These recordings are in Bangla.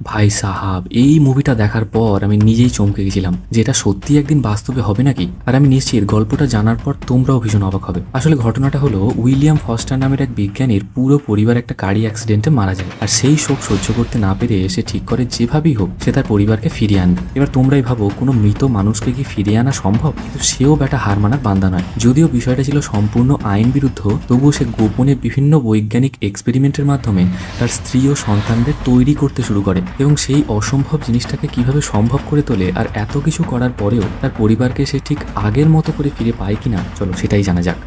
ভাই সাহাব, এই মুভিটা দেখার পর আমি নিজেই চমকে গেছিলাম যে এটা সত্যি একদিন বাস্তবে হবে নাকি। আর আমি নিশ্চিত গল্পটা জানার পর তোমরাও ভীষণ অবাক হবে। আসলে ঘটনাটা হলো উইলিয়াম ফস্টার নামের এক বিজ্ঞানীর পুরো পরিবার একটা গাড়ি অ্যাক্সিডেন্টে মারা যায়। আর সেই শোক সহ্য করতে না পেরে সে ঠিক করে যেভাবেই হোক সে তার পরিবারকে ফিরিয়ে আনবে। এবার তোমরাই ভাবো, কোনো মৃত মানুষকে কি ফিরিয়ে আনা সম্ভব? কিন্তু সেও বেটা হার মানার বান্দা নয়। যদিও বিষয়টা ছিল সম্পূর্ণ আইন বিরুদ্ধ, তবুও সে গোপনে বিভিন্ন বৈজ্ঞানিক এক্সপেরিমেন্টের মাধ্যমে তার স্ত্রী ও সন্তানদের তৈরি করতে শুরু করে এবং সেই অসম্ভব জিনিসটাকে কিভাবে সম্ভব করে তোলে। আর এত কিছু করার পরেও তার পরিবারকে সে ঠিক আগের মতো করে ফিরে পায় কিনা, চলো সেটাই জানা যাক।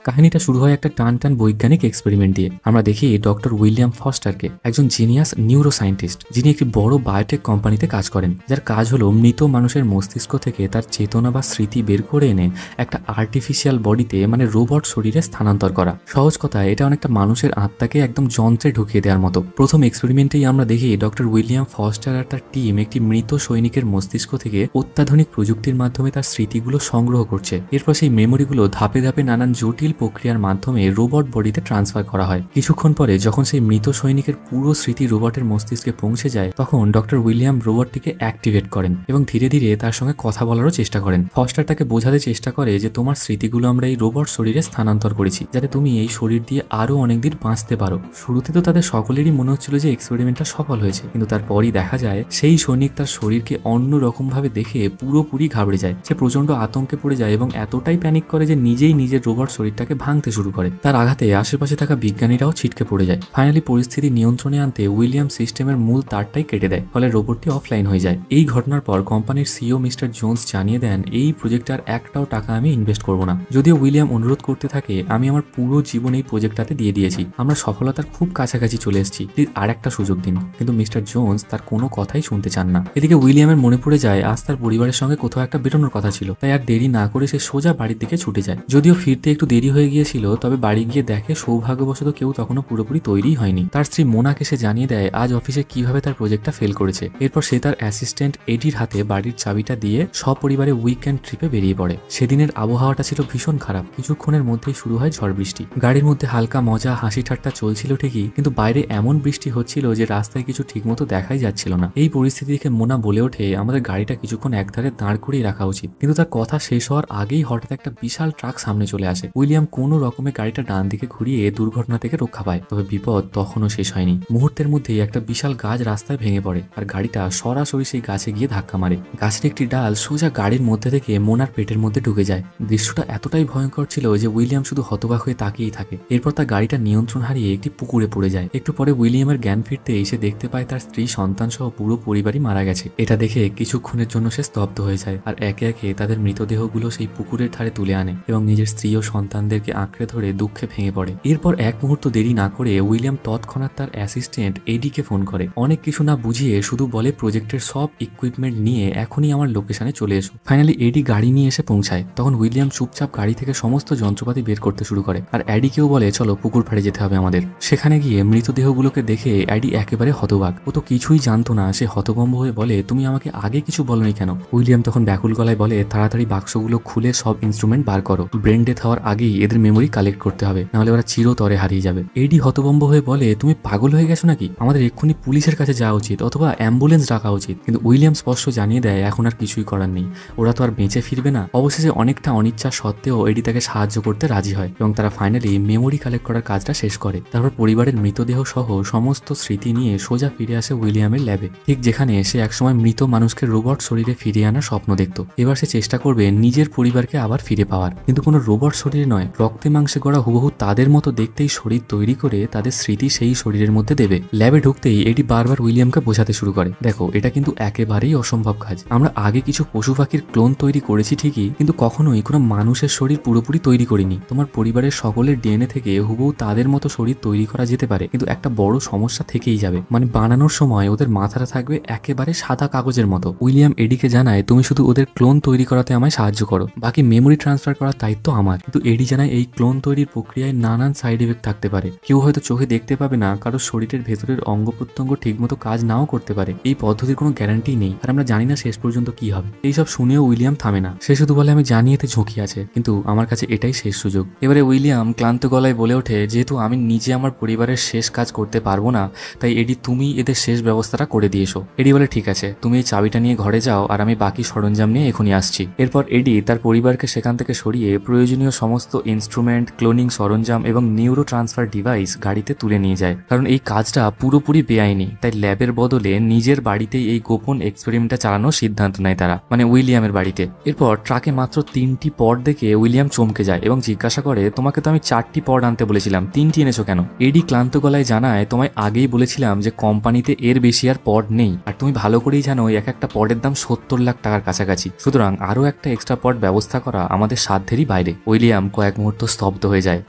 কাহিনীটা শুরু হয় একটা টান বৈজ্ঞানিক এক্সপেরিমেন্ট দিয়ে। আমরা দেখি ডক্টর উইলিয়াম ফস্টারকে, একজন জিনিয়াস নিউরো সায়েন্টিস্ট, যিনি একটি বড় বায়োটেক কোম্পানিতে কাজ করেন, যার কাজ হলো মৃত মানুষের মস্তিষ্ক থেকে তার চেতনা বা স্মৃতি বের করে এনে একটা আর্টিফিশিয়াল বডিতে মানে রোবট শরীরে স্থানান্তর করা। সহজ কথায় এটা অনেকটা মানুষের আত্মাকে একদম যন্ত্রে ঢুকিয়ে দেওয়ার মতো। প্রথম এক্সপেরিমেন্টেই আমরা দেখি ডক্টর উইলিয়াম ফস্টার আর তার টিম একটি মৃত সৈনিকের মস্তিষ্ক থেকে অত্যাধুনিক প্রযুক্তির মাধ্যমে তার স্মৃতিগুলো সংগ্রহ করছে। এরপর সেই মেমোরিগুলো ধাপে ধাপে নানান জটিল প্রক্রিয়ার মাধ্যমে রোবট বডিতে ট্রান্সফার করা হয়। কিছুক্ষণ পরে যখন সেই মৃত সৈনিকের পুরো স্মৃতি রোবটের মস্তিষ্কে পৌঁছে যায়, তখন ডক্টর উইলিয়াম রোবটটিকে অ্যাক্টিভেট করেন এবং ধীরে ধীরে তার সঙ্গে কথা বলারও চেষ্টা করেন। ফস্টার তাকে বোঝাতে চেষ্টা করে যে তোমার স্মৃতিগুলো আমরা এই রোবট শরীরে স্থানান্তর করেছি, যাতে তুমি এই শরীর দিয়ে আরো অনেকদিন বাঁচতে পারো। শুরুতে তো তাদের সকলেরই মনে হচ্ছিল যে এক্সপেরিমেন্টটা সফল হয়েছে, কিন্তু তারপরই দেখা যায় সেই সৈনিক তার শরীরকে অন্য রকম ভাবে দেখে পুরোপুরি ঘাবড়ে যায়। সে প্রচন্ড আতঙ্কে পড়ে যায় এবং এতটাই প্যানিক করে যে নিজেই নিজের রোবট শরীরটাকে ভাঙতে শুরু করে। তার আঘাতে আশেপাশে থাকা বিজ্ঞানীরাও ছিটকে পড়ে যায়। ফাইনালি পরিস্থিতি নিয়ন্ত্রণে আনতে উইলিয়াম সিস্টেমের মূল তারটাই কেটে দেয়, ফলে রোবটটি অফলাইন হয়ে যায়। এই ঘটনার পর কোম্পানির সিইও মিস্টার জোন্স জানিয়ে দেন, এই প্রজেক্টটার একটাও টাকা আমি ইনভেস্ট করব না। যদিও উইলিয়াম অনুরোধ করতে থাকে, আমি আমার পুরো জীবন এই প্রজেক্টটাতে দিয়ে দিয়েছি, আমরা সফলতার খুব কাছাকাছি চলে এসেছি, প্লিজ আর একটা সুযোগ দিন। কিন্তু মিস্টার জোন্স তার কোনো কথাই শুনতে চান না। এদিকে উইলিয়ামের মনে পড়ে যায় আজ তার পরিবারের সঙ্গে কোথাও একটা বেরোনোর কথা ছিল, তাই আর দেরি না করে সে সোজা বাড়ির দিকে ছুটে যায়। যদিও ফিরতে একটু দেরি হয়ে গিয়েছিল, তবে বাড়ি গিয়ে দেখে সৌভাগ্যবশত কেউ তখনও পুরোপুরি তৈরি হয়নি। তার স্ত্রী মোনাকে সে জানিয়ে দেয় আজ অফিসে কিভাবে তার প্রজেক্টটা ফেল করেছে। এরপর সে তার অ্যাসিস্ট্যান্ট এডির হাতে বাড়ির চাবিটা দিয়ে সপরিবারে উইকেন্ড ট্রিপে বেরিয়ে পড়ে। সেদিনের আবহাওয়াটা ছিল ভীষণ খারাপ। কিছুক্ষণের মধ্যেই শুরু হয় ঝড় বৃষ্টি। গাড়ির মধ্যে হালকা মজা হাসি ঠাট্টা চলছিল ঠিকই, কিন্তু বাইরে এমন বৃষ্টি হচ্ছিল যে রাস্তায় কিছু ঠিকমতো দেখাই যাচ্ছিল না। এই পরিস্থিতি দেখে মোনা বলে ওঠে, আমাদের গাড়িটা কিছুক্ষণ একধারে দাঁড় করিয়ে রাখা উচিত। কিন্তু তার কথা শেষ হওয়ার আগেই হঠাৎ একটা বিশাল ট্রাক সামনে চলে আসে। উইলিয়াম কোনো রকমে গাড়িটা ডান দিকে ঘুরিয়ে দুর্ঘটনা থেকে রক্ষা পায়, তবে বিপদ তখনও শেষ হয়নি। মুহূর্তের মধ্যেই একটা বিশাল গাছ রাস্তায় ভেঙে পড়ে আর গাড়িটা সরাসরি সেই গাছে গিয়ে ধাক্কা মারে। গাছের একটি ডাল সোজা গাড়ির মধ্যে থেকে মোনার পেটের মধ্যে ঢুকে যায়। দৃশ্যটা এতটাই ভয়ঙ্কর ছিল যে উইলিয়াম শুধু হতবাক হয়ে তাকিয়েই থাকে। এরপর তার গাড়িটা নিয়ন্ত্রণ হারিয়ে একটি পুকুরে পড়ে যায়। একটু পরে উইলিয়ামের জ্ঞান ফিরতে এসে দেখতে পায় তার স্ত্রী সন্তান সহ পুরো পরিবারই মারা গেছে। এটা দেখে কিছুক্ষণের জন্য সে স্তব্ধ হয়ে যায় আর একে একে তাদের মৃতদেহগুলো সেই পুকুরের ধারে তুলে আনে এবং নিজের স্ত্রী ও সন্তানদেরকে আঁকড়ে ধরে দুঃখে ভেঙে পড়ে। এরপর এক মুহূর্ত দেরি না করে উইলিয়াম তৎক্ষণাৎ তার অ্যাসিস্ট্যান্ট এডিকে ফোন করে। অনেক কিছু না বুঝিয়ে শুধু বলে প্রজেক্টের সব ইকুইপমেন্ট নিয়ে এখনই আমার লোকেশনে চলে এসো। ফাইনালি এডি গাড়ি নিয়ে এসে পৌঁছায়। তখন উইলিয়াম চুপচাপ গাড়ি থেকে সমস্ত যন্ত্রপাতি বের করতে শুরু করে আর এডিকেও বলে চলো পুকুর পাড়ে যেতে হবে আমাদের। সেখানে গিয়ে মৃতদেহগুলোকে দেখে এডি একেবারে হতবাক। ও তো কিছুই জানতো না। সে হতভম্ব হয়ে বলে, তুমি আমাকে আগে কিছু বলনি কেন? উইলিয়াম তখন ব্যাকুল গলায় বলে, তাড়াতাড়ি বাক্সগুলো খুলে সব ইনস্ট্রুমেন্ট বার করো, ব্রেন ডেথ হওয়ার আগেই এদের মেমোরি কালেক্ট করতে হবে, নাহলে ওরা চিরতরে হারিয়ে যাবে। এডি হতভম্ব হয়ে বলে, তুমি পাগল হয়ে গেছো নাকি? আমাদের এক্ষুনি পুলিশের কাছে যাওয়া উচিত অথবা অ্যাম্বুলেন্স ডাকা উচিত। কিন্তু উইলিয়াম স্পষ্ট জানিয়ে দেয় এখন আর কিছুই করার নেই, ওরা তো আর বেঁচে ফিরবে না। অবশেষে অনেকটা অনিচ্ছা সত্ত্বেও এডি তাকে সাহায্য করতে রাজি হয় এবং তারা ফাইনালি মেমোরি কালেক্ট করার কাজটা শেষ করে। তারপর পরিবারের মৃতদেহ সহ সমস্ত স্মৃতি নিয়ে সোজা ফিরে আসে উইলিয়ামের ল্যাবে, ঠিক যেখানে সে একসময় মৃত মানুষকে রোবট শরীরে ফিরিয়ে আনার স্বপ্ন দেখত। এবার সে চেষ্টা করবে নিজের পরিবারকে আবার ফিরে পাওয়ার, কিন্তু কোনো রোবট শরীরে নয়, রক্তে মাংসে গড়া হুবহু তাদের মতো দেখতেই শরীর তৈরি করে তাদের স্মৃতি সেই শরীরের মধ্যে দেবে। ল্যাবে ঢুকতেই এটি বারবার উইলিয়ামকে বোঝাতে শুরু করে, দেখো এটা কিন্তু একেবারেই অসম্ভব কাজ। আমরা আগে কিছু পশু পাখির ক্লোন তৈরি করেছি ঠিকই, কিন্তু কখনোই কোনো মানুষের শরীর পুরোপুরি তৈরি করিনি। তোমার পরিবারের সকলের ডিএনএ থেকে হুবহু তাদের মতো শরীর তৈরি করা যেতে পারে, কিন্তু একটা বড় সমস্যা থেকেই যাবে, মানে বানানোর সময় ওদের মাথাটা থাকবে একেবারে সাদা কাগজের মতো। উইলিয়াম এডিকে জানায়, তুমি শুধু ওদের ক্লোন তৈরি করাতে আমায় সাহায্য করো, বাকি মেমোরি ট্রান্সফার করার দায়িত্ব আমার। কিন্তু এডি জানায় এই ক্লোন তৈরির প্রক্রিয়ায় নানান সাইড এফেক্ট থাকতে পারে। কেউ হয়তো চোখে দেখতে পাবে না, কারো শরীরের ভেতরের অঙ্গ প্রত্যঙ্গ ঠিকমতো কাজ নাও করতে পারে। এই পদ্ধতির কোনো গ্যারান্টি নেই, আর আমরা জানি না শেষ পর্যন্ত কি হবে। এইসব শুনেও উইলিয়াম থামে না। সে শুধু বলে, আমি জানি এতে ঝুঁকি আছে, কিন্তু আমার কাছে এটাই শেষ সুযোগ। এবারে উইলিয়াম ক্লান্ত গলায় বলে ওঠে, যেহেতু আমি নিজে আমার পরিবারের শেষ কাজ করতে পারবো না, তাই এডি তুমি এদের শেষ ব্যবস্থাটা করে দিয়েছো। এডি বলে, ঠিক আছে, তুমি এই চাবিটা নিয়ে ঘরে যাও, আর আমি বাকি সরঞ্জাম নিয়ে এখনই আসছি। এরপর এডি তার পরিবারকে সেখান থেকে সরিয়ে প্রয়োজনীয় সমস্ত ইনস্ট্রুমেন্ট, ক্লোনিং সরঞ্জাম এবং নিউরো ট্রান্সফার ডিভাইস গাড়িতে তুলে নিয়ে যায়। কারণ এই কাজটা পুরোপুরি বেআইনি, তাই ল্যাবের বদলে নিজের বাড়িতেই এই গোপন এক্সপেরিমেন্টটা চালানোর সিদ্ধান্ত নেয় তারা, মানে উইলিয়ামের বাড়িতে। এরপর ট্রাকে মাত্র 3টি পড দেখে উইলিয়াম চমকে যায় এবং জিজ্ঞাসা করে, তোমাকে তো আমি 4টি পড আনতে বলেছিলাম, 3টি এনেছো কেন? এডি ক্লান্ত গলায় জানায়, তোমায় আগেই বলেছিলাম যে কোম্পানিতে এর বেশি আর পড নেই, আর তুমি ভালো করেই জানো এক একটা পডের দাম 70 লাখ টাকার কাছাকাছি। সুতরাং আরো একটা এক্সট্রা পড ব্যবস্থা করা আমাদের সাধ্যেরই বাইরে। উইলিয়াম কয়েক মুহূর্ত স্তব্ধ হয়ে যায়,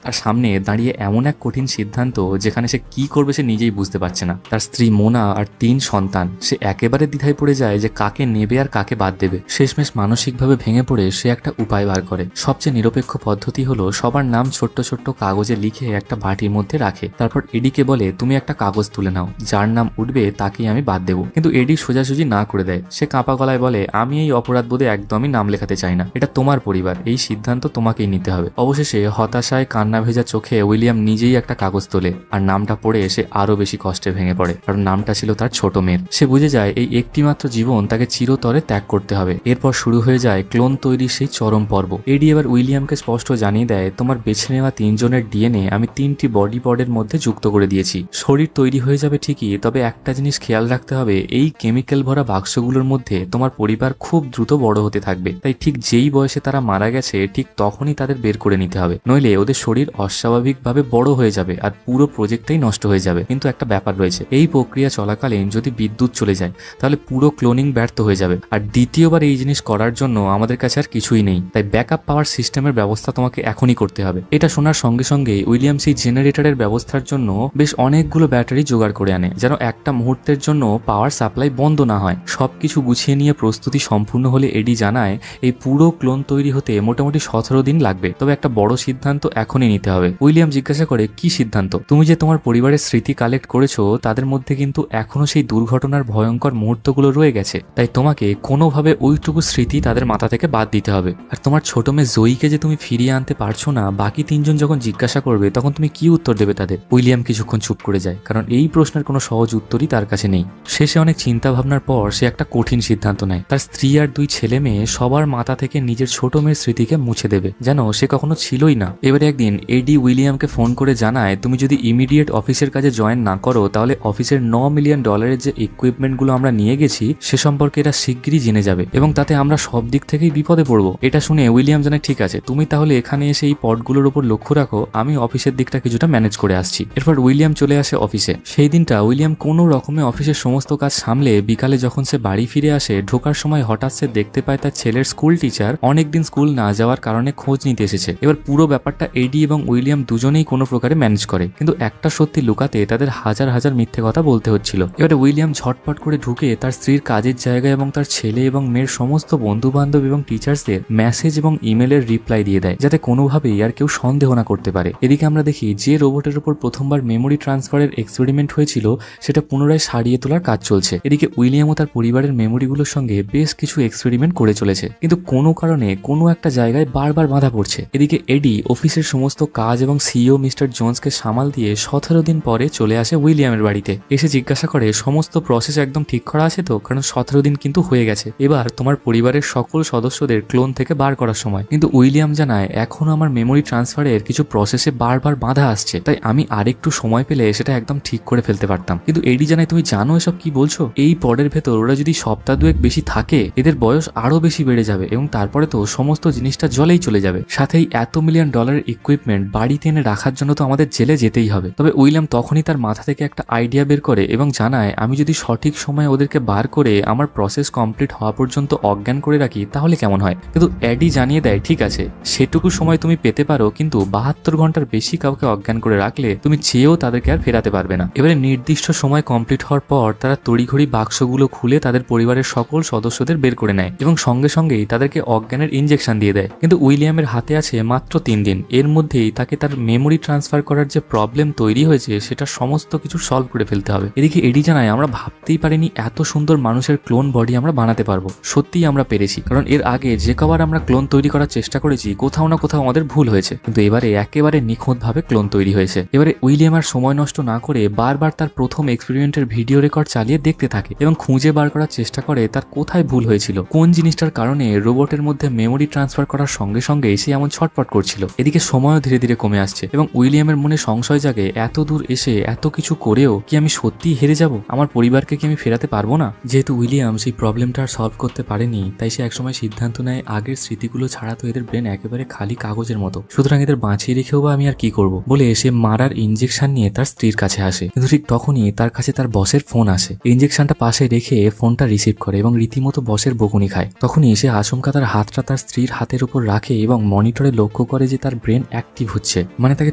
আর সামনে দাঁড়িয়ে এমন এক কঠিন সিদ্ধান্ত যেখানে সে কি করবে সে নিজেই বুঝতে পারছে না। তার স্ত্রী মোনা আর 3 সন্তান, সে একেবারে দ্বিধায় পড়ে যায় যে কাকে নেবে আর কাকে বাদ দেবে। শেষমেশ মানসিকভাবে ভেঙে পড়ে সে একটা উপায় বার করে। সবচেয়ে নিরপেক্ষ পদ্ধতি হলো সবার নাম ছোট্ট ছোট্ট কাগজে লিখে একটা বাটির মধ্যে রাখে। তারপর এডিকে বলে, তুমি একটা কাগজ তুলে নাও, যার নাম উঠবে তাকেই আমি বাদ দেবো। কিন্তু এডি সোজাসুজি না করে দেয়। সে কাঁপা গলায় বলে, আমি এই অপরাধ বোধে একদমই নাম লেখাতে চাই না, এটা তোমার পরিবার, এই সিদ্ধান্ত তোমাকেই নিতে হবে। অবশেষে হতাশায় কান্না ভেজা চোখে উইলিয়াম নিজেই একটা কাগজ তোলে, আর নামটা পড়ে সে আরো বেশি কষ্টে ভেঙে পড়ে, কারণ নামটা ছিল তার ছোট মেয়ের। সে বুঝে যায় এই একটি মাত্র জীবন তাকে চিরতরে ত্যাগ করতে হবে। এরপর শুরু হয়ে যায় ক্লোন তৈরির সেই চরম পর্ব। এডি এবার উইলিয়ামকে স্পষ্ট জানিয়ে দেয়, তোমার বেছে নেওয়া 3 জনের ডিএনএ আমি 3টি বডি পডের মধ্যে যুক্ত করে দিয়েছি। শরীর তৈরি হয়ে যাবে ঠিকই, তবে একটা জিনিস খেয়াল রাখতে হবে, এই কেমিক্যাল ভরা বাক্সগুলোর মধ্যে তোমার পরিবার খুব দ্রুত বড় হতে থাকবে। তাই ঠিক যেই বয়সে তারা মারা গেছে ঠিক তখনই তাদের বের করে নিতে হবে, নইলে ওদের শরীর অস্বাভাবিকভাবে বড় হয়ে যাবে আর পুরো প্রজেক্টটাই নষ্ট হয়ে যাবে। কিন্তু একটা ব্যাপার রয়েছে, এই প্রক্রিয়া চলাকালীন যদি বিদ্যুৎ চলে যায় তাহলে পুরো ক্লোনিং ব্যর্থ হয়ে যাবে, আর দ্বিতীয়বার এই জিনিস করার জন্য আমাদের কাছে আর কিছুই নেই। তাই ব্যাকআপ পাওয়ার সিস্টেমের ব্যবস্থা তোমাকে এখনই করতে হবে। এটা শোনার সঙ্গে সঙ্গে উইলিয়াম সেই জেনারেটরের ব্যবস্থার জন্য বেশ অনেকগুলো ব্যাটারি জোগাড় করে আনে, যেন একটা মুহূর্তের জন্য পাওয়ার সাপ্লাই বন্ধ না হয়। সবকিছু গুছিয়ে নিয়ে প্রস্তুতি সম্পূর্ণ হলে এডি জানায়, এই পুরো ক্লোন তৈরি হতে মোটামুটি 17 দিন লাগবে, তবে একটা বড় সিদ্ধান্ত এখনই নিতে হবে। উইলিয়াম জিজ্ঞাসা করে, কি সিদ্ধান্ত? তুমি যে তোমার পরিবারের স্মৃতি কালেক্ট করেছো তাদের মধ্যে কিন্তু এখনো সেই দুর্ঘটনার ভয়ঙ্কর মুহূর্তগুলো রয়ে গেছে, তাই তোমাকে কোনোভাবে ওইটুকু স্মৃতি তাদের মাথা থেকে বাদ দিতে হবে। আর তোমার ছোট মেয়ে জয়ীকে যে তুমি ফিরিয়ে আনতে পারছো না, বাকি 3 জন যখন জিজ্ঞাসা করবে তখন তুমি কি উত্তর দেবে তাদের? উইলিয়াম কিছুক্ষণ চুপ করে যায়, কারণ এই প্রশ্নের কোনো সহজ উত্তরই তার কাছে নেই। শেষে অনেক চিন্তা ভাবনার পর সে একটা কঠিন সিদ্ধান্ত নেয়। তার স্ত্রী আর 2 ছেলে মেয়ে সবার মাথা থেকে নিজের ছোট মেয়ের স্মৃতিকে মুছে দেবে, যেন সে কখনো ছিলই না। এবারে একদিন এডি উইলিয়ামকে ফোন করে জানায়, তুমি যদি ইমিডিয়েট অফিসের কাজে জয়েন না করো তাহলে অফিসের $9 মিলিয়ন যে ইকুইপমেন্টগুলো আমরা নিয়ে গেছি সে সম্পর্কে এরা শিগগিরই জেনে যাবে এবং তাতে আমরা সব দিক থেকেই বিপদে পড়বো। এটা শুনে উইলিয়াম জানায়, ঠিক আছে, তুমি তাহলে এখানে এসে এই পডগুলোর উপর লক্ষ্য রাখো, আমি অফিসের দিকটা কিছুটা ম্যানেজ করে আসছি। এরপর উইলিয়াম চলে আসে অফিসে। সেই দিনটা উইলিয়াম কোনো রকমে অফিসের সমস্ত কাজ সামলে বিকালে যখন সে বাড়ি ফিরে আসে, ঢোকার সময় হঠাৎ সে দেখতে পায় তার ছেলের স্কুল টিচার অনেকদিন স্কুল না যাওয়ার কারণে খোঁজ নিতে এসেছে। এবার পুরো ব্যাপারটা এডি এবং উইলিয়াম দুজনেই কোনো প্রকারে ম্যানেজ করে, কিন্তু একটা সত্যি লুকাতে তাদের হাজার হাজার মিথ্যে কথা বলতে হচ্ছিল। এবারে উইলিয়াম ঝটপট করে ঢুকে তার স্ত্রীর কাজের জায়গায় এবং তার ছেলে এবং মেয়ের সমস্ত বন্ধু বান্ধব এবং টিচার্সদের মেসেজ এবং ইমেলের রিপ্লাই দিয়ে দেয়, যাতে কোনোভাবেই আর কেউ সন্দেহ না করতে পারে। এদিকে আমরা দেখি যে রোবটের উপর প্রথমবার মেমোরি ট্রান্সফারের এক্সপেরিমেন্ট হয়েছিল সেটা পুনরায় সারিয়ে তোলার কাজ চলছে। এদিকে উইলিয়ামও তার পরিবারের মেমোরিগুলোর সঙ্গে বেশ কিছু এক্সপেরিমেন্ট করে চলেছে, কিন্তু কোনো কারণে কোনো একটা জায়গায় বারবার বাধা পড়ছে। এদিকে এডি অফিসের সমস্ত কাজ এবং সিইও মিস্টার জোন্সকে সামাল দিয়ে 17 দিন পরে চলে আসে উইলিয়ামের বাড়িতে। এসে জিজ্ঞাসা করে, সমস্ত প্রসেস একদম ঠিক করা আছে তো? কারণ 17 দিন কিন্তু হয়ে গেছে, এবার তোমার পরিবারের সকল সদস্যদের ক্লোন থেকে বার করার সময়। কিন্তু উইলিয়াম জানায়, এখনো আমার মেমোরি ট্রান্সফারের কিছু প্রসেসে বারবার বাধা আসছে, তাই আমি আরেকটু সময় পেলে সেটা একদম ঠিক করে ফেলতে পারতাম। কিন্তু এডি জানায়, তুমি জানো এসব কি বলছো? এই পডের ভেতর ওরা যদি সপ্তাহ 2 বেশি থাকে এদের বয়স আরো বেশি বেড়ে যাবে এবং তারপরে তো সমস্ত জিনিসটা জলেই চলে যাবে। সাথেই $1 মিলিয়ন ইকুইপমেন্ট বাড়িতে এনে রাখার জন্য তো আমাদের জেলে যেতেই হবে। তবে উইলিয়াম তখনই তার মাথা থেকে একটা আইডিয়া বের করে এবং জানায়, আমি যদি সঠিক সময়ে ওদেরকে বার করে আমার প্রসেস কমপ্লিট হওয়া পর্যন্ত অজ্ঞান করে রাখি তাহলে কেমন হয়? কিন্তু এডি জানিয়ে দেয়, ঠিক আছে, সেটুকু সময় তুমি পেতে পারো, কিন্তু 72 ঘন্টার বেশি কাউকে অজ্ঞান করে রাখলে তুমি চেয়েও তাদেরকে আর ফেরাতে পারবে না। এবারে নির্দিষ্ট সময় কমপ্লিট হওয়ার পর তারা তড়িঘড়ি বাক্সগুলো খুলে তাদের পরিবারের সকল সদস্যদের বের করে নেয় এবং সঙ্গে সঙ্গেই তাদেরকে অজ্ঞানের ইনজেকশন দিয়ে দেয়। কিন্তু উইলিয়ামের হাতে আছে মাত্র 3 দিন। এর মধ্যেই তাকে তার মেমোরি ট্রান্সফার করার যে প্রবলেম তৈরি হয়েছে সেটা সমস্ত কিছু সলভ করে ফেলতে হবে। এদিকে এডি জানায়, আমরা ভাবতেই পারিনি এত সুন্দর মানুষের ক্লোন বডি আমরা বানাতে পারবো। সত্যিই আমরা পেরেছি, কারণ এর আগে যে কবার আমরা ক্লোন তৈরি করার চেষ্টা করেছি কোথাও না কোথাও আমাদের ভুল হয়েছে, কিন্তু এবারে একেবারে নিখুঁতভাবে ক্লোন তৈরি হয়েছে। এবারে উইলিয়াম আর সময় নষ্ট না করে বারবার তার প্রথম এক্সপেরিমেন্টের ভিডিও রেকর্ড চালিয়ে দেখতে থাকে এবং খুঁজে বার করার চেষ্টা করে তার কোথায় ভুল হয়েছিল, কোন জিনিসটার কারণে রোবটের মধ্যে মেমোরি ট্রান্সফার করার সঙ্গে সঙ্গে সে এমন ছটপট করছিল। এদিকে সময়ও ধীরে ধীরে কমে আসছে এবং উইলিয়ামের মনে সংশয় জাগে, এত দূর এসে এত কিছু করেও কি আমি সত্যিই হেরে যাব? আমার পরিবারকে কি আমি ফেরাতে পারবো না? যেহেতু উইলিয়াম সেই প্রবলেমটা আর সলভ করতে পারেনি, তাই সে একসময় সিদ্ধান্ত নেয় আগের স্মৃতিগুলো ছাড়া তো এদের ব্রেন একেবারে খালি কাগজের মতো, সুতরাং এদের বাঁচিয়ে রেখেও বা আমি আর কি করব বলে সে মারার ইনজেকশন নিয়ে তার স্ত্রীর কাছে আসে। কিন্তু ঠিক তখনই তার কাছে তার বসের ফোন আসে। ইনজেকশনটা পাশে রেখে ফোনটা রিসিভ করে এবং রীতিমতো বসের বকুনি খায়। তখনই সে আচমকা তার হাতটা তার স্ত্রীর হাতের উপর রাখে এবং মনিটরে লক্ষ্য করে যে তার ব্রেন অ্যাক্টিভ হচ্ছে, মানে তাকে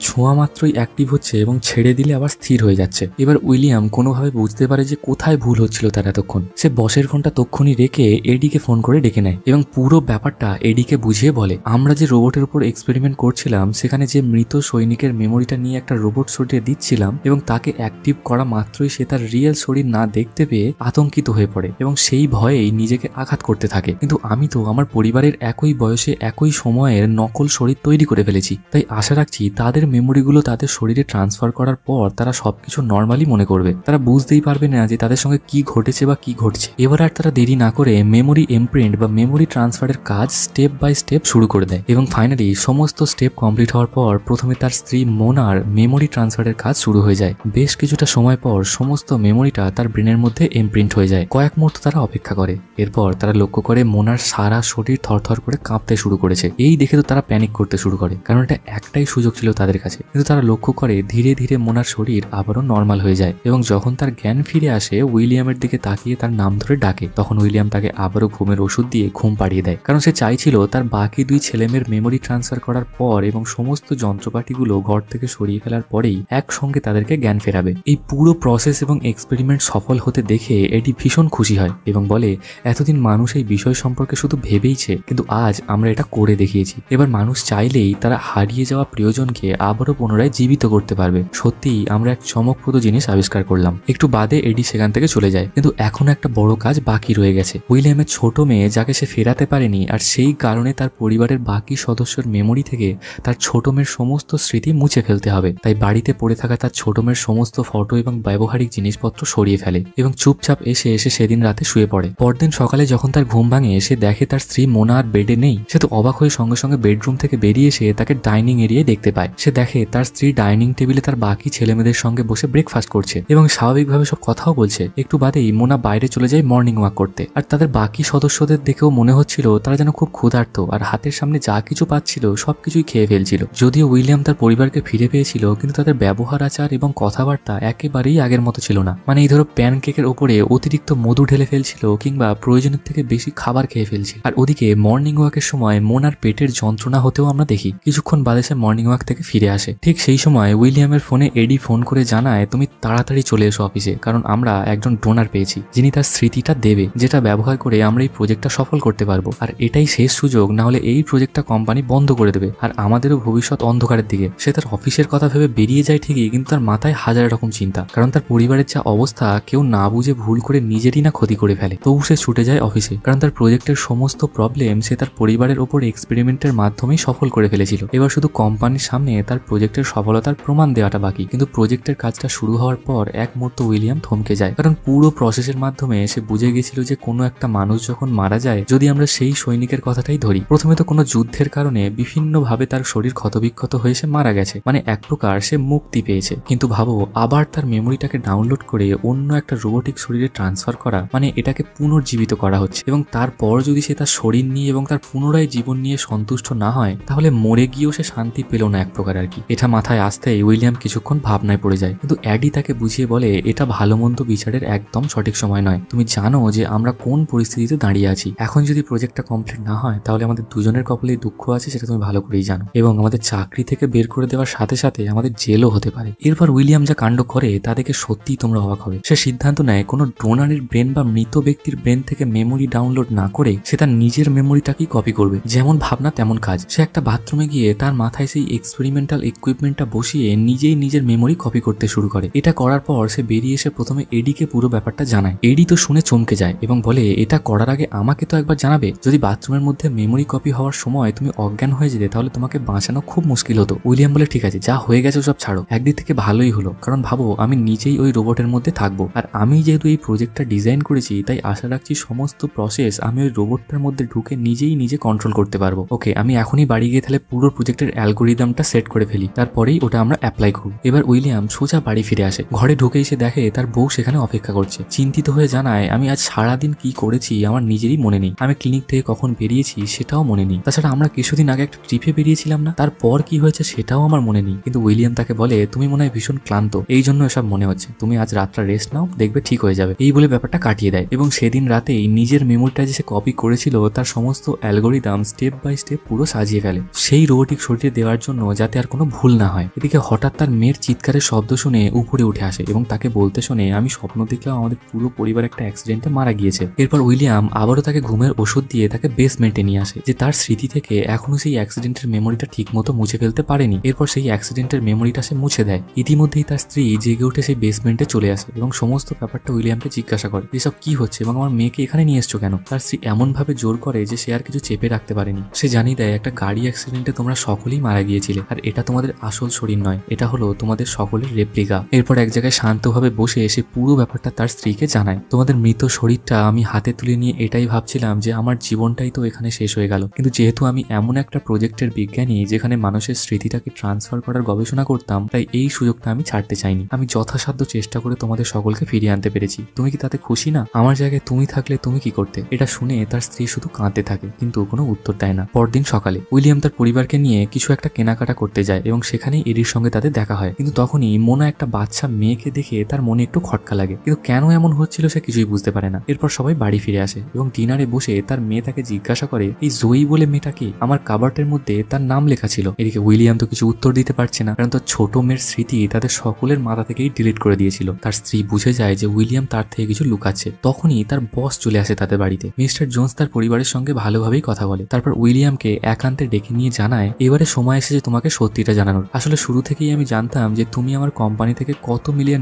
ছোঁয়া মাত্রই অ্যাক্টিভ হচ্ছে এবং ছেড়ে দিলে আবার স্থির হয়ে যাচ্ছে। এবার উইলিয়াম কোনোভাবে বুঝতে পারে যে কোথায় ভুল হচ্ছিল তার এতক্ষণ। সে বসের ফোনটা তক্ষুনি রেখে এডিকে ফোন করে ডেকে নেয় এবং পুরো ব্যাপারটা এডিকে বুঝিয়ে বলে, আমরা যে রোবটের উপর এক্সপেরিমেন্ট করছিলাম সেখানে যে মৃত সৈনিকের মেমোরিটা নিয়ে একটা রোবট শরীরে দিচ্ছিলাম এবং তাকে অ্যাক্টিভ করা মাত্রই সে তার রিয়েল শরীর না দেখতে পেয়ে আতঙ্কিত হয়ে পড়ে এবং সেই ভয়েই নিজেকে আঘাত করতে থাকে। কিন্তু আমি তো আমার পরিবারের একই বয়সে একই সময়ের নকল শরীর তৈরি করে ফেলেছি, তাই আশা রাখছি তাদের মেমোরিগুলো তাদের শরীরে ট্রান্সফার করার পর তারা সবকিছু নর্মালি মনে করবে, তারা বুঝতেই পারবে না যে তাদের সঙ্গে কি ঘটেছে বা কি ঘটছে। এবার আর তারা দেরি না করে মেমোরি ইমপ্রিন্ট বা মেমোরি ট্রান্সফারের কাজ স্টেপ বাই স্টেপ শুরু করে দেয় এবং ফাইনালি সমস্ত স্টেপ কমপ্লিট হওয়ার পর প্রথমে তার স্ত্রী মোনার মেমোরি ট্রান্সফারের কাজ শুরু হয়ে যায়। বেশ কিছুটা সময় পর সমস্ত মেমোরিটা তার ব্রেনের মধ্যে ইমপ্রিন্ট হয়ে যায়। কয়েক মুহূর্ত তারা অপেক্ষা করে, এরপর তারা লক্ষ্য করে মোনার সারা শরীর থরথর করে কাঁপতে শুরু করেছে। এই দেখে তো তারা প্যানিক করতে শুরু করে, কারণ এটা একটাই সুযোগ ছিল তাদের কাছে। কিন্তু তারা লক্ষ্য করে ধীরে ধীরে মোনার শরীর আবারও নর্মাল হয়ে যায় এবং যখন তার জ্ঞান ফিরে আসে উইলিয়ামের দিকে তাকিয়ে তার নাম ধরে ডাকে, তখন উইলিয়াম তাকে আবারও ঘুমের ওষুধ দিয়ে ঘুম পাড়িয়ে দেয়, কারণ সে চাইছিল তার বাকি 2 ছেলেমেয়ের মেমোরি ট্রান্সফার করার পর এবং সমস্ত যন্ত্রপাতিগুলো ঘর থেকে সরিয়ে ফেলার পরেই একসঙ্গে তাদেরকে জ্ঞান ফেরাবে। এই পুরো প্রসেস এবং এক্সপেরিমেন্ট সফল হতে দেখে এটি ভীষণ খুশি হয় এবং বলে, এতদিন মানুষ এই বিষয় সম্পর্কে শুধু ভেবেইছে, কিন্তু আজ আমরা এটা করে দেখিয়েছি। এবার মানুষ চাইলেই তারা হারিয়ে যাওয়া প্রিয়জনকে আবারও পুনরায় জীবিত করতে পারবে। সত্যিই আমরা এক চমকপ্রদ জিনিস আবিষ্কার করলাম। একটু বাদে এডি সেখান থেকে চলে যায়, কিন্তু এখনো একটা বড় কাজ বাকি রয়ে গেছে। উইলিয়ামের ছোট মেয়ে যাকে সে ফেরাতে পারেনি, আর সেই কারণে তার পরিবারের বাকি সদস্যের মেমোরি থেকে তার ছোট মেয়ের সমস্ত স্মৃতি মুছে ফেলতে হবে। তাই বাড়িতে পড়ে থাকা তার ছোট মেয়ের সমস্ত ফটো এবং ব্যবহারিক জিনিসপত্র সরিয়ে ফেলে এবং চুপচাপ এসে সেদিন রাতে শুয়ে পড়ে। পরদিন সকালে যখন তার ঘুম ভাঙে সে দেখে তার স্ত্রী মোনা আর বেডে নেই। সে তো অবাক হয়ে সঙ্গে সঙ্গে বেডরুম থেকে বেরিয়ে এসে তাকে ডাইনিং এরিয়ায় দেখতে পায়। সে দেখে তার স্ত্রী ডাইনিং টেবিলে তার বাকি ছেলেমেয়েদের সঙ্গে বসে ব্রেকফাস্ট করছে এবং স্বাভাবিকভাবে সব কথাও বলছে। একটু বাদেই মোনা বাইরে চলে যায় মর্নিং ওয়াক করতে, আর তাদের বাকি সদস্যদের দেখেও মনে হচ্ছিল তারা যেন খুব ক্ষুধার্ত আর হাতের সামনে যা কিছু পাচ্ছিল সবকিছুই খেয়ে ফেলছিল। যদিও উইলিয়াম তার পরিবারকে ফিরে পেয়েছিল, কিন্তু তাদের ব্যবহার আচার এবং কথাবার্তা একেবারেই আগের মতো ছিল না। মানে এই ধরো প্যানকেকের ওপরে অতিরিক্ত মধু ঢেলে ফেলছিল কিংবা প্রয়োজনের থেকে বেশি খাবার খেয়ে ফেলছিল। আর ওদিকে মর্নিং ওয়াকের সময় মোনার পেটের যন্ত্রণা হতেও আমরা দেখি। কিছুক্ষণ বাদে সে মর্নিং ওয়াক থেকে ফিরে আসে। ঠিক সেই সময় উইলিয়ামের ফোনে এডি ফোন করে জানায়, তুমি তাড়াতাড়ি চলে এসো অফিসে, কারণ আমরা একজন ডোনার পেয়েছি যিনি তার স্মৃতিটা দেবে, যেটা ব্যবহার করে আমরা এই প্রজেক্টটা সফল করতে পারবো। আর এটাই শেষ সুযোগ, না হলে এই প্রজেক্টটা কোম্পানি বন্ধ করে দেবে আর আমাদেরও ভবিষ্যৎ অন্ধকারের দিকে। সে তার অফিসের কথা ভেবে বেরিয়ে যায় ঠিকই, কিন্তু তার মাথায় হাজার রকম চিন্তা, কারণ তার পরিবারের যা অবস্থা কেউ না বুঝে ভুল করে নিজেরই না ক্ষতি করে ফেলে। তবু সে ছুটে যায় অফিসে, কারণ তার প্রজেক্টের সমস্ত প্রবলেম সে তার পরিবারের ওপর এক্সপেরিমেন্টের মাধ্যমেই সফল করে ফেলেছিল। এবার শুধু কোম্পানির সামনে তার প্রজেক্টের সফলতার প্রমাণ দেওয়াটা বাকি। কিন্তু প্রজেক্টের কাজটা শুরু হওয়ার পর এক মুহূর্ত উইলিয়াম থমকে যায়, কারণ পুরো প্রসেসের মাধ্যমে সে বুঝে গেছিল যে কোনো একটা মানুষ যখন মারা যায়, যদি আমরা সেই সৈনিকের কথাটাই ধরি, প্রথমে তো কোনো যুদ্ধের কারণে বিভিন্নভাবে তার শরীর ক্ষতবিক্ষত হয়ে সে মারা গেছে, মানে এক প্রকার সে মুক্তি পেয়েছে। কিন্তু ভাবো, আবার তার মেমোরিটাকে ডাউনলোড করে অন্য একটা রোবোটিক শরীরে ট্রান্সফার করা, মানে এটাকে পুনর্জীবিত করা হচ্ছে। এবং তারপর যদি সে তার শরীর নিয়ে এবং তার পুনরায় জীবন নিয়ে সন্তুষ্ট না হয়, তাহলে মরে গিয়েও সে শান্তি পেল না এক প্রকার আর কি। এটা মাথায় আসতেই উইলিয়াম কিছুক্ষণ ভাবনায় পড়ে যায়, কিন্তু অ্যাডি তাকে বুঝিয়ে বলে, এটা ভালো মন্দ বিচারের একদম সঠিক সময় নয়। তুমি জানো যে আমরা কোন পরিস্থিতিতে দাঁড়িয়ে আছি। এখন যদি প্রজেক্টটা কমপ্লিট না হয়, তাহলে আমাদের দুজনের কপালেই দুঃখ আছে, সেটা তুমি ভালো করেই জানো, এবং আমাদের চাকরি থেকে বের করে দেওয়ার সাথে সাথে আমাদের জেলও হতে পারে। এরপর উইলিয়াম যা কাণ্ড করে তা দেখে সত্যিই তোমরা অবাক হবে। সে সিদ্ধান্ত নেয় কোনো ডোনারের ব্রেন বা মৃত ব্যক্তির ব্রেন থেকে মেমোরি ডাউনলোড না করে সে তার নিজের মেমোরিটাকেই কপি করবে। যেমন ভাবনা তেমন কাজ। সে এক একটা বাথরুমে গিয়ে তার মাথায় সেই এক্সপেরিমেন্টাল ইকুইপমেন্টটা বসিয়ে নিজেই নিজের মেমোরি কপি করতে শুরু করে। এটা করার পর সে বেরিয়ে এসে প্রথমে এডিকে পুরো ব্যাপারটা জানায়। এডি তো শুনে চমকে যায় এবং বলে, এটা করার আগে আমাকে তো একবার জানাবে। যদি বাথরুমের মধ্যে মেমোরি কপি হওয়ার সময় তুমি অজ্ঞান হয়ে যেতে তাহলে তোমাকে বাঁচানো খুব মুশকিল হতো। উইলিয়াম বলে, ঠিক আছে, যা হয়ে গেছে সব ছাড়ো। একদিক থেকে ভালোই হলো, কারণ ভাবো আমি নিজেই ওই রোবটের মধ্যে থাকবো, আর আমি যেহেতু এই প্রজেক্টটা ডিজাইন করেছি তাই আশা রাখছি সমস্ত প্রসেস আমি ওই রোবটটার মধ্যে ঢুকে নিজেই নিজে কন্ট্রোল করতে পারবো। ওকে, আমি এখনই বাড়ি গিয়ে তাহলে পুরো প্রজেক্টের অ্যালগোরিদমটা সেট করে ফেলি, তারপরেই ওটা আমরা অ্যাপ্লাই করব। এবার উইলিয়াম সোজা বাড়ি ফিরে আসে। ঘরে ঢুকেই সে দেখে তার বউ সেখানে অপেক্ষা করছে। চিন্তিত হয়ে জানায়, আমি আজ সারাদিন কি করেছি আমার নিজেরই মনে নেই। আমি ক্লিনিক থেকে কখন বেরিয়েছি সেটাও মনে নেই। তাছাড়া আমরা কিছুদিন আগে একটা ট্রিপে বেরিয়েছিলাম না, তারপর কি হয়েছে সেটাও আমার মনে নেই। কিন্তু উইলিয়াম তাকে বলে, তুমি মনে হয় ভীষণ ক্লান্ত, এই জন্য এসব মনে হচ্ছে। তুমি আজ রাতটা রেস্ট নাও, দেখবে ঠিক হয়ে যাবে। এই বলে ব্যাপারটা কাটিয়ে দেয় এবং সেদিন রাতেই নিজের মেমোরিটা যে সে কপি করেছিল তার সমস্ত অ্যালগোরিদম স্টেপ বাই স্টেপ পুরো সাজিয়ে ফেলে সেই রোবোটিক শরীরে দেওয়ার জন্য, যাতে আর কোনো ভুল না হয়। এদিকে হঠাৎ তার মেয়ের চিৎকারের শব্দ শুনে উপরে উঠে আসে এবং তাকে বলতে শুনে, আমি স্বপ্ন দেখলাম আমাদের পুরো পরিবার একটা অ্যাক্সিডেন্টে মারা গিয়েছে। এরপর উইলিয়াম আবারও তাকে ঘুমের ওষুধ দিয়ে তাকে বেসমেন্টে নিয়ে আসে, যে তার স্মৃতি থেকে এখনো সেই অ্যাক্সিডেন্টের মেমোরিটা ঠিক মতো মুছে ফেলতে পারেনি। এরপর সেই অ্যাক্সিডেন্টের মেমোরিটা সে মুছে দেয়। ইতিমধ্যেই তার স্ত্রী জেগে উঠে সেই বেসমেন্টে চলে আসে এবং সমস্ত ব্যাপারটা উইলিয়ামকে জিজ্ঞাসা করে, এসব কি হচ্ছে এবং আমার মেয়েকে এখানে নিয়ে এসছো কেন? তার স্ত্রী এমন ভাবে জোর করে যে সে আর কিছু চেপে রাখতে পারেনি। সে জানিয়ে দেয়, একটা গাড়ি অ্যাক্সিডেন্টে তোমরা সকলেই মারা গিয়েছিলে, আর এটা তোমাদের আসল শরীর নয়, এটা হলো তোমাদের সকলের রেপ্লিকা। এরপর এক জায়গায় শান্তভাবে বসে এসে পুরো ব্যাপারটা তার স্ত্রীকে জানায়, তোমাদের মৃত শরীরটা আমি হাতে তুলে নিয়ে এটাই ভাবছিলাম যে আমার জীবনটাই তো এখানে শেষ হয়ে গেল, কিন্তু যেহেতু আমি এমন একটা প্রজেক্টের বিজ্ঞানী যেখানে মানুষের স্মৃতিটাকে ট্রান্সফার করার গবেষণা করতাম, তাই এই সুযোগটা আমি ছাড়তে চাইনি। আমি যথাসাধ্য চেষ্টা করে তোমাদের সকলকে ফিরিয়ে আনতে পেরেছি। তুমি কি তাতে খুশি না? আমার জায়গায় তুমি থাকলে তুমি কি করতে? এটা শুনে তার স্ত্রী শুধু কাঁদতে থাকে, কিন্তু কোনো উত্তর দেয় না। পরদিন সকালে উইলিয়াম তার পরিবারকে নিয়ে কিছু একটা কেনাকাটা করতে যায় এবং সেখানেই এডির সঙ্গে তাদের দেখা হয়। কিন্তু তখনই মোনা একটা বাচ্চা মেয়েকে দেখে তার মনে একটু খটকা লাগে, কিন্তু কেন এমন হচ্ছিল সে কিছুই বুঝতে পারে না। এরপর সবাই বাড়ি ফিরে আসে এবং ডিনারে বসে তার মেয়ে তাকে জিজ্ঞাসা করে, এই জয়ী বলে মেয়েটা কি? আমার কাবার্টের মধ্যে তার নাম লেখা ছিল। এদিকে উইলিয়াম তো কিছু উত্তর দিতে পারছে না, কারণ তার ছোট মেয়ের স্মৃতি তাদের সকলের মাথা থেকেই ডিলিট করে দিয়েছিল। তার স্ত্রী বুঝে যায় যে উইলিয়াম তার থেকে কিছু লুকাচ্ছে। তখনই তার বস চলে আসে তাদের বাড়িতে। মিস্টার জোন্স তার পরিবারের সঙ্গে ভালোভাবেই কথা বলে, তারপর উইলিয়ামকে একান্তে ডেকে নিয়ে জানায়, এবারে সময় এসেছে তোমাকে সত্যিটা জানানোর। আসলে শুরু থেকেই আমি জানতাম যে তুমি আমার কোম্পানি থেকে কত $1 মিলিয়ন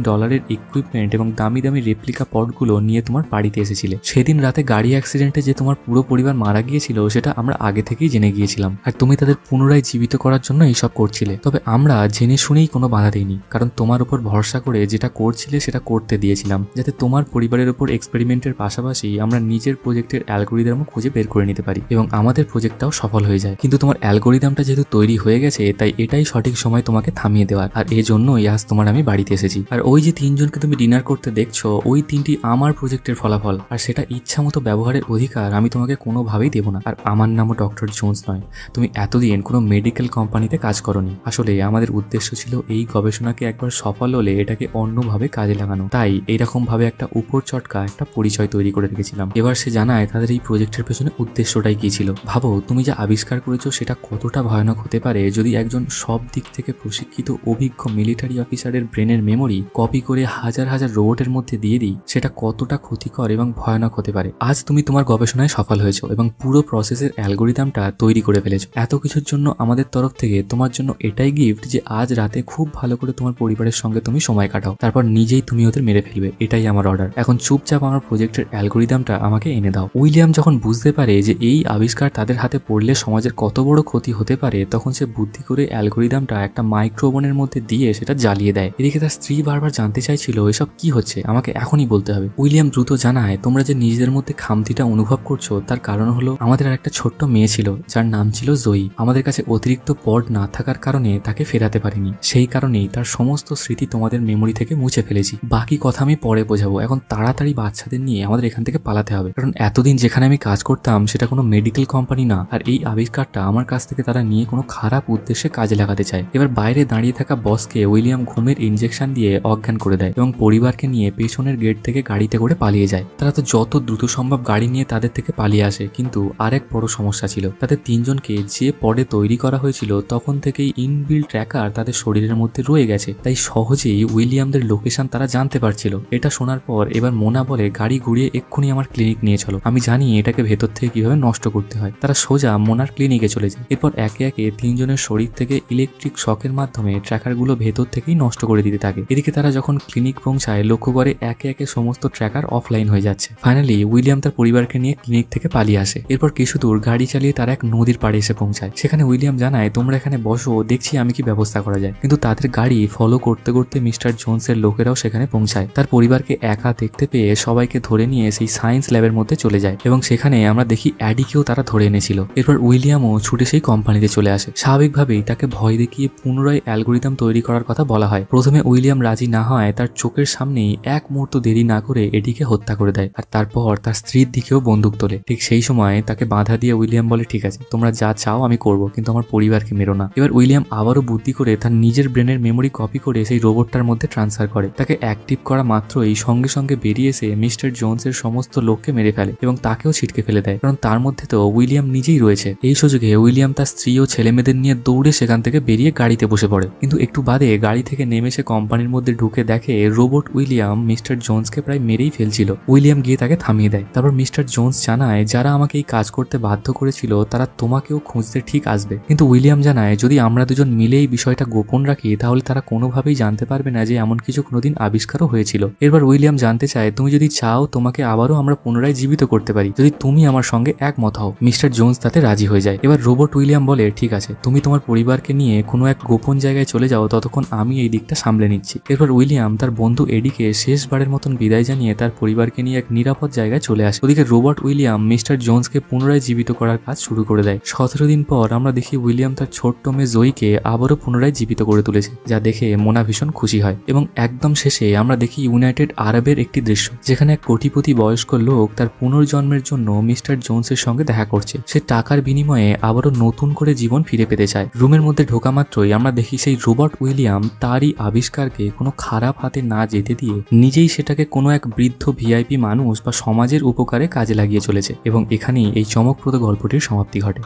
ইকুইপমেন্ট এবং দামি দামি রেপ্লিকা পডগুলো নিয়ে তোমার বাড়িতে এসেছিলে। সেদিন রাতে গাড়ি অ্যাক্সিডেন্টে যে তোমার পুরো পরিবার মারা গিয়েছিল সেটা আমরা আগে থেকেই জেনে গিয়েছিলাম, আর তুমি তাদের পুনরায় জীবিত করার জন্য এইসব করছিলে। তবে আমরা জেনে শুনেই কোনো বাধা দিইনি, কারণ তোমার উপর ভরসা করে যেটা করছিলে সেটা করতে দিয়েছিলাম, যাতে তোমার পরিবারের উপর এক্সপেরিমেন্টের পাশাপাশি আমরা নিজের প্রজেক্টের অ্যালগোরিদমও খুঁজে বের করে নিতে পারি এবং আমাদের প্রজেক্টটাও সফল হয়ে যায়। কিন্তু তোমার অ্যালগোরিদমটা যেহেতু তৈরি হয়ে গেছে, তাই এটাই সঠিক সময় তোমাকে থামিয়ে দেওয়ার, আর এই জন্যই আজ তোমার আমি বাড়িতে এসেছি। আর ওই যে 3 জনকে তুমি ডিনার করতে দেখছো, ওই 3টি আমার প্রজেক্টের ফলাফল, আর সেটা ইচ্ছা মতো ব্যবহারের অধিকার আমি তোমাকে কোনোভাবেই দেবো না। আর আমার নামও ডক্টর জোন্স নয়। তুমি এতদিন কোনো মেডিকেল কোম্পানিতে কাজ করোনি। আসলে আমাদের উদ্দেশ্য ছিল এই গবেষণাকে একবার সফল হলে এটাকে অন্যভাবে কাজে লাগানো, তাই এইরকম ভাবে একটা উপর চটকা একটা পরিচয় তৈরি করে রেখেছিলাম। এবার সে জানায় তাদের এই প্রজেক্টের পেছনে উদ্দেশ্যটাই কি ছিল। ভাবো তুমি যা আবিষ্কার করেছো সেটা কতটা ভয়ানক হতে পারে যদি একজন সব দিক থেকে প্রশিক্ষিত অভিজ্ঞ মিলিটারি অফিসারের ব্রেনের মেমোরি কপি করে হাজার হাজার রোবটের মধ্যে দিয়ে দিই, সেটা কতটা ক্ষতিকর এবং ভয়ানক হতে পারে। আজ তুমি তোমার গবেষণায় সফল হয়েছো এবং পুরো প্রসেসের অ্যালগোরিদমটা তৈরি করে ফেলেছো। এত কিছুর জন্য আমাদের তরফ থেকে তোমার জন্য এটাই গিফট যে আজ রাতে খুব ভালো করে তোমার পরিবারের সঙ্গে তুমি সময় কাটাও, তারপর নিজেই তুমি ওদের মেরে ফেলবে। এটাই আমার অর্ডার। এখন চুপচাপ আমার প্রজেক্টের অ্যালগোরিদমটা আমাকে এনে দাও। উইলিয়াম যখন বুঝতে পারে যে এই আবিষ্কার তাদের হাতে পড়লে সমাজের কত বড় ক্ষতি হতে পারে, তখন সে বুদ্ধি করে অ্যালগোরিদমটা একটা মাইক্রোওভেনের মধ্যে দিয়ে সেটা জ্বালিয়ে দেয়। এদিকে তার স্ত্রী বারবার জানতে চাইছিল এসব কি হচ্ছে, আমাকে এখনই বলতে হবে। উইলিয়াম দ্রুত জানায়, তোমরা যে নিজেদের মধ্যে খামতিটা অনুভব করছো তার কারণ হলো আমাদের আর একটা ছোট্ট মেয়ে ছিল যার নাম ছিল জয়ী। আমাদের কাছে অতিরিক্ত পড না থাকার কারণে তাকে ফেরাতে পারিনি, সেই কারণেই তার সমস্ত স্মৃতি তোমাদের মেমোরি থেকে মুছে ফেলেছি। বাকি কথা আমি পরে বোঝাবো। এখন তাড়াতাড়ি বাচ্চাদের নিয়ে আমাদের এখান থেকে পালাতে হবে, কারণ এতদিন যেখানে আমি কাজ করতাম সেটা কোনো মেডিকেল কোম্পানি না, আর এই আবিষ্কারটা আমার কাছ থেকে তারা নিয়ে কোনো খারাপ উদ্দেশ্যে কাজে লাগাতে চায়। এবার বাইরে দাঁড়িয়ে থাকা বসকে উইলিয়াম ঘুমের ইনজেকশন দিয়ে অজ্ঞান করে দেয় এবং পরিবারকে নিয়ে পেছনের গেট থেকে গাড়িতে করে পালিয়ে যায়। তারা তো যত দ্রুত সম্ভব গাড়ি নিয়ে তাদের থেকে পালিয়ে আসে, কিন্তু আরেক বড় সমস্যা ছিল, তাদের 3 জনকে যে পডে তৈরি করা হয়েছিল তখন থেকেই ইনবিল্ট ট্র্যাকার তাদের শরীরের মধ্যে রয়ে গেছে, তাই সহজেই উইলিয়ামদের লোকেশন তারা জানতে পারছিল। এটা শোনার পর এবার মোনা বলে, গাড়ি ঘুরিয়ে এক্ষুনি আমার ক্লিনিক নিয়ে চলো, আমি জানি এটাকে ভেতর থেকে কিভাবে নষ্ট করতে হয়। তারা সোজা মোনার ক্লিনিকে চলে চলে যায়। এরপর একে একে তিনজনের শরীর থেকে ইলেকট্রিক শকের মাধ্যমে ট্র্যাকারগুলো ভেতর থেকেই নষ্ট করে দিতে থাকে। এদিকে তারা যখন ক্লিনিক পৌঁছায় লক্ষ্য করে একে একে সমস্ত ট্র্যাকার অফলাইন হয়ে যাচ্ছে। ফাইনালি উইলিয়াম তার পরিবারকে নিয়ে ক্লিনিক থেকে পালিয়ে আসে। এরপর কিছু দূর গাড়ি চালিয়ে তারা এক নদীর পাড়ে এসে পৌঁছায়। সেখানে উইলিয়াম জানায়, তোমরা এখানে বসো, দেখছি আমি কি ব্যবস্থা করা যায়। কিন্তু তাদের গাড়ি ফলো করতে করতে মিস্টার জোনসের লোকেরাও সেখানে পৌঁছায়। তার পরিবারকে একা দেখতে পেয়ে সবাইকে ধরে নিয়ে সেই সায়েন্স ল্যাবের মধ্যে চলে যায় এবং সেখানে আমরা দেখি অ্যাডিকেও তারা ধরে এনেছিল। এরপর উইলিয়ামও ছুটে সেই কোম্পানিতে চলে আসে। স্বাভাবিকভাবেই তাকে ভয় দেখিয়ে পুনরায় অ্যালগোরিদম তৈরি করার কথা বলা হয়। প্রথমে উইলিয়াম রাজি না হয় তার চোখের সামনেই এক মুহূর্ত দেরি না করে এডিকে হত্যা করে দেয় আর তারপর তার স্ত্রীর দিকেও বন্দুক তোলে। ঠিক সেই সময় তাকে বাধা দিয়ে উইলিয়াম বলে, ঠিক আছে তোমরা যা চাও আমি করব, কিন্তু আমার পরিবারকে মেরো না। এবার উইলিয়াম আবারও বুদ্ধি করে তার নিজের ব্রেনের মেমোরি কপি করে সেই রোবটটার মধ্যে ট্রান্সফার করে। তাকে অ্যাক্টিভ করা মাত্রই সঙ্গে সঙ্গে বেরিয়ে এসে মিস্টার জোনসের সমস্ত লোককে মেরে ফেলে এবং তাকেও ছিটকে ফেলে দেয়, কারণ তার মধ্যে তো উইলিয়াম নিজেই রয়েছে। এই সুযোগে উইলিয়াম তার স্ত্রী ও ছেলেমেয়েদের নিয়ে দৌড়ে সেখান থেকে বেরিয়ে গাড়িতে বসে পড়ে। কিন্তু একটু বাদে গাড়ি থেকে নেমে সে কোম্পানির মধ্যে ঢুকে দেখে রোবট উইলিয়াম মিস্টার জোনসকে প্রায় মেরেই ফেলছিল। উইলিয়াম গিয়ে তাকে থামিয়ে দেয়। তারপর মিস্টার জোনস জানায়, যারা আমাকে এই কাজ করতে বাধ্য করেছিল তারা তোমাকেও খুঁজতে ঠিক আসবে। কিন্তু উইলিয়াম জানায়, যদি আমরা দুজন মিলে এই বিষয়টা গোপন রাখি তাহলে তারা কোনোভাবেই জানতে পারবে না যে এমন কিছু কোনোদিন আবিষ্কারও হয়েছিল। এরপর উইলিয়াম জানতে চায়, তুমি যদি চাও তোমাকে আবারও আমরা পুনরায় জীবিত করতে পারি, যদি তুমি আমার সঙ্গে একমত হও। মিস্টার জোনস তাতে রাজি হয়ে যায়। এবার রোবট উইলিয়াম বলে, ঠিক আছে তুমি তোমার পরিবারকে নিয়ে কোনো এক গোপন জায়গায় চলে যাও, ততক্ষণ আমি এই দিকটা সামলে নিচ্ছি। এরপর উইলিয়াম তার বন্ধু এডিকে শেষবারের মতন বিদায় জানিয়ে তার পরিবারকে নিয়ে এক নিরাপদ জায়গায় চলে আসে। ওদিকে রোবট উইলিয়াম মিস্টার জোনসকে পুনরায় জীবিত করার কাজ শুরু করে দেয়। 17 দিন পর আমরা দেখি উইলিয়াম তার ছোট্ট মেয়ে জয়ীকে আবারও পুনরায় জীবিত করে তুলেছে, যা দেখে মোনা ভীষণ খুশি হয়। এবং একদম শেষে আমরা দেখি ইউনাইটেড আরবের একটি দৃশ্য, যেখানে এক কোটিপতি বয়স্ক লোক তার পুনর্জন্মের জন্য মিস্টার জোনসের সঙ্গে দেখা করছে। সে টাকার বিনিময়ে আবারও নতুন করে জীবন ফিরে পেতে চায়। রুমের মধ্যে ঢোকা মাত্রই আমরা দেখি সেই রোবট উইলিয়াম তারই আবিষ্কারকে কোনো খারাপ হাতে না যেতে দিয়ে নিজেই সেটাকে কোনো এক বৃদ্ধ ভিআইপি মানুষ বা সমাজের উপকারে কাজে লাগিয়ে চলেছে। এবং এখানেই এই চমকপ্রদ গল্পটির সমাপ্তি ঘটে।